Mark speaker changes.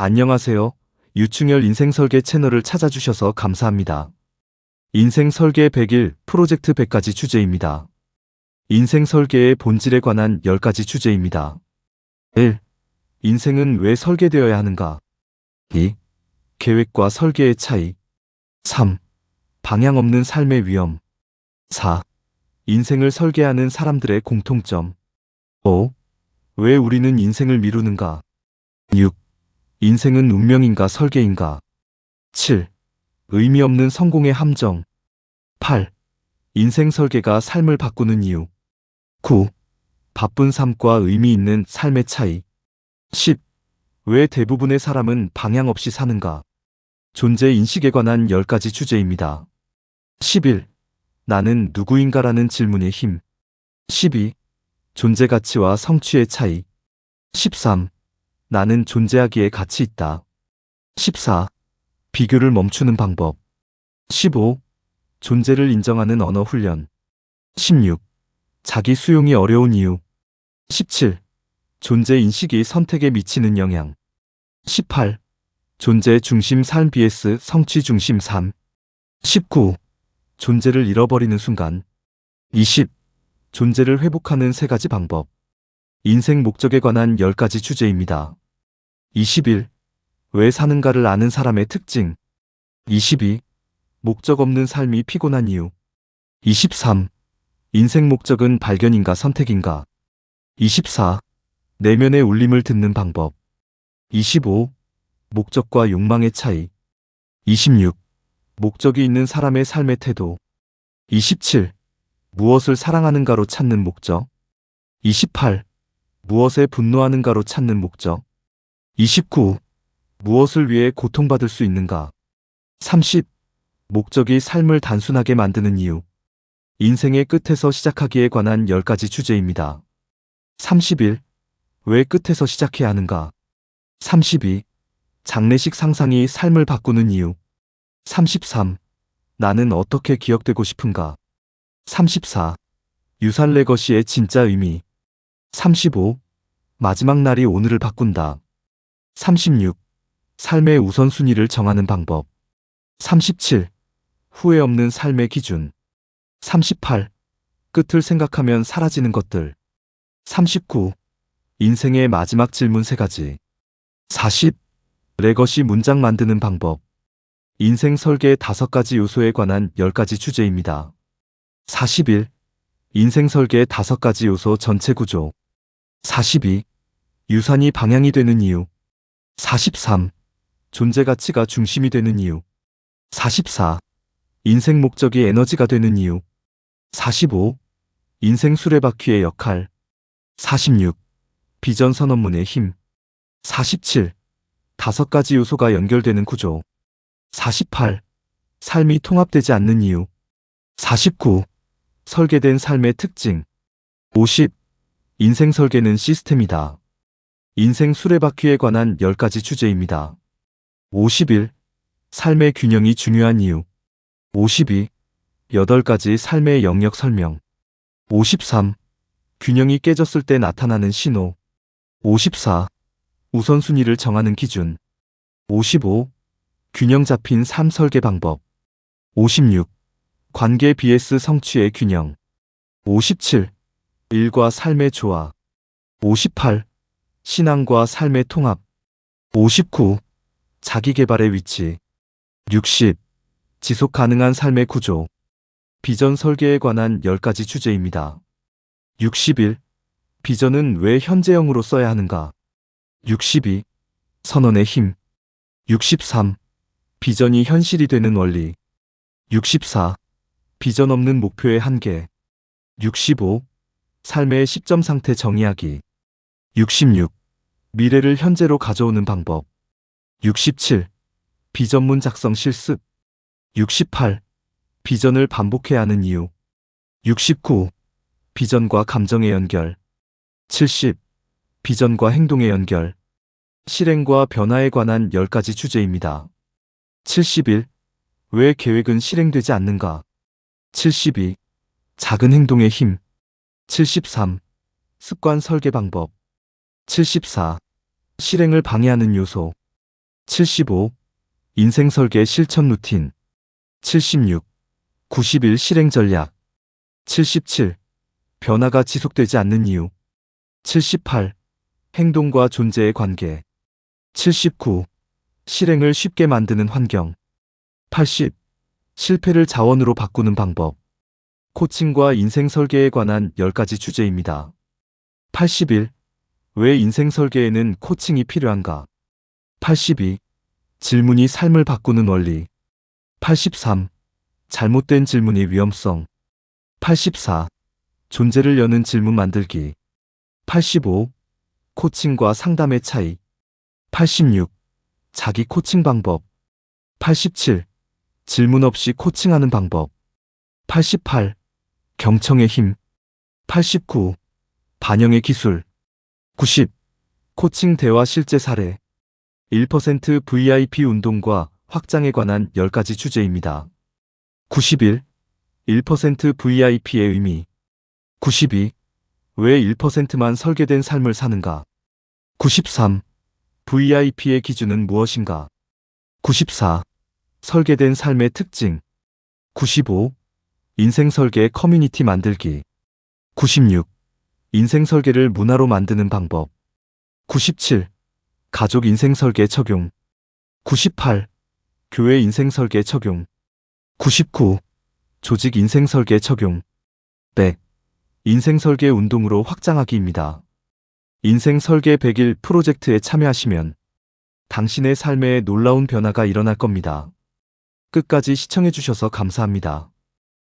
Speaker 1: 안녕하세요. 유충열 인생설계 채널을 찾아주셔서 감사합니다. 인생설계 100일 프로젝트 100가지 주제입니다. 인생설계의 본질에 관한 10가지 주제입니다. 1. 인생은 왜 설계되어야 하는가? 2. 계획과 설계의 차이. 3. 방향 없는 삶의 위험. 4. 인생을 설계하는 사람들의 공통점. 5. 왜 우리는 인생을 미루는가? 6. 인생은 운명인가 설계인가? 7. 의미 없는 성공의 함정. 8. 인생 설계가 삶을 바꾸는 이유. 9. 바쁜 삶과 의미 있는 삶의 차이. 10. 왜 대부분의 사람은 방향 없이 사는가? 존재 인식에 관한 10가지 주제입니다. 11. 나는 누구인가라는 질문의 힘. 12. 존재 가치와 성취의 차이. 13. 나는 존재하기에 가치 있다. 14. 비교를 멈추는 방법. 15. 존재를 인정하는 언어 훈련. 16. 자기 수용이 어려운 이유. 17. 존재 인식이 선택에 미치는 영향. 18. 존재 중심 삶 vs 성취 중심 삶. 19. 존재를 잃어버리는 순간. 20. 존재를 회복하는 3가지 방법. 인생 목적에 관한 10가지 주제입니다. 21. 왜 사는가를 아는 사람의 특징. 22. 목적 없는 삶이 피곤한 이유. 23. 인생 목적은 발견인가 선택인가. 24. 내면의 울림을 듣는 방법. 25. 목적과 욕망의 차이. 26. 목적이 있는 사람의 삶의 태도. 27. 무엇을 사랑하는가로 찾는 목적. 28. 무엇에 분노하는가로 찾는 목적. 29. 무엇을 위해 고통받을 수 있는가. 30. 목적이 삶을 단순하게 만드는 이유. 인생의 끝에서 시작하기에 관한 10가지 주제입니다. 31. 왜 끝에서 시작해야 하는가. 32. 장래식 상상이 삶을 바꾸는 이유. 33. 나는 어떻게 기억되고 싶은가. 34. 유산 레거시의 진짜 의미. 35. 마지막 날이 오늘을 바꾼다. 36. 삶의 우선순위를 정하는 방법. 37. 후회 없는 삶의 기준. 38. 끝을 생각하면 사라지는 것들. 39. 인생의 마지막 질문 3가지. 40. 레거시 문장 만드는 방법. 인생 설계의 5가지 요소에 관한 10가지 주제입니다. 41. 인생 설계의 5가지 요소 전체 구조. 42. 유산이 방향이 되는 이유. 43. 존재 가치가 중심이 되는 이유. 44. 인생 목적이 에너지가 되는 이유. 45. 인생 수레바퀴의 역할. 46. 비전 선언문의 힘. 47. 5가지 요소가 연결되는 구조. 48. 삶이 통합되지 않는 이유. 49. 설계된 삶의 특징. 50. 인생 설계는 시스템이다. 인생 수레바퀴에 관한 10가지 주제입니다. 51. 삶의 균형이 중요한 이유. 52. 8가지 삶의 영역 설명. 53. 균형이 깨졌을 때 나타나는 신호. 54. 우선순위를 정하는 기준. 55. 균형 잡힌 삶 설계 방법. 56. 관계 vs 성취의 균형. 57. 일과 삶의 조화. 58. 신앙과 삶의 통합. 59. 자기개발의 위치. 60. 지속 가능한 삶의 구조. 비전 설계에 관한 10가지 주제입니다. 61. 비전은 왜 현재형으로 써야 하는가. 62. 선언의 힘. 63. 비전이 현실이 되는 원리. 64. 비전 없는 목표의 한계. 65. 삶의 시점 상태 정의하기. 66. 미래를 현재로 가져오는 방법. 67. 비전문 작성 실습. 68. 비전을 반복해야 하는 이유. 69. 비전과 감정의 연결. 70. 비전과 행동의 연결. 실행과 변화에 관한 10가지 주제입니다. 71. 왜 계획은 실행되지 않는가. 72. 작은 행동의 힘. 73. 습관 설계 방법. 74. 실행을 방해하는 요소. 75. 인생 설계 실천 루틴. 76. 90일 실행 전략. 77. 변화가 지속되지 않는 이유. 78. 행동과 존재의 관계. 79. 실행을 쉽게 만드는 환경. 80. 실패를 자원으로 바꾸는 방법. 코칭과 인생 설계에 관한 10가지 주제입니다. 81. 왜 인생 설계에는 코칭이 필요한가? 82. 질문이 삶을 바꾸는 원리. 83. 잘못된 질문의 위험성. 84. 존재를 여는 질문 만들기. 85. 코칭과 상담의 차이. 86. 자기 코칭 방법. 87. 질문 없이 코칭하는 방법. 88. 경청의 힘. 89. 반영의 기술. 90. 코칭 대화 실제 사례. 1% VIP 운동과 확장에 관한 10가지 주제입니다. 91. 1% VIP의 의미. 92. 왜 1%만 설계된 삶을 사는가? 93. VIP의 기준은 무엇인가? 94. 설계된 삶의 특징. 95. 인생 설계 커뮤니티 만들기. 96. 인생 설계를 문화로 만드는 방법. 97. 가족 인생 설계 적용. 98. 교회 인생 설계 적용. 99. 조직 인생 설계 적용. 100. 인생 설계 운동으로 확장하기입니다. 인생 설계 100일 프로젝트에 참여하시면 당신의 삶에 놀라운 변화가 일어날 겁니다. 끝까지 시청해 주셔서 감사합니다.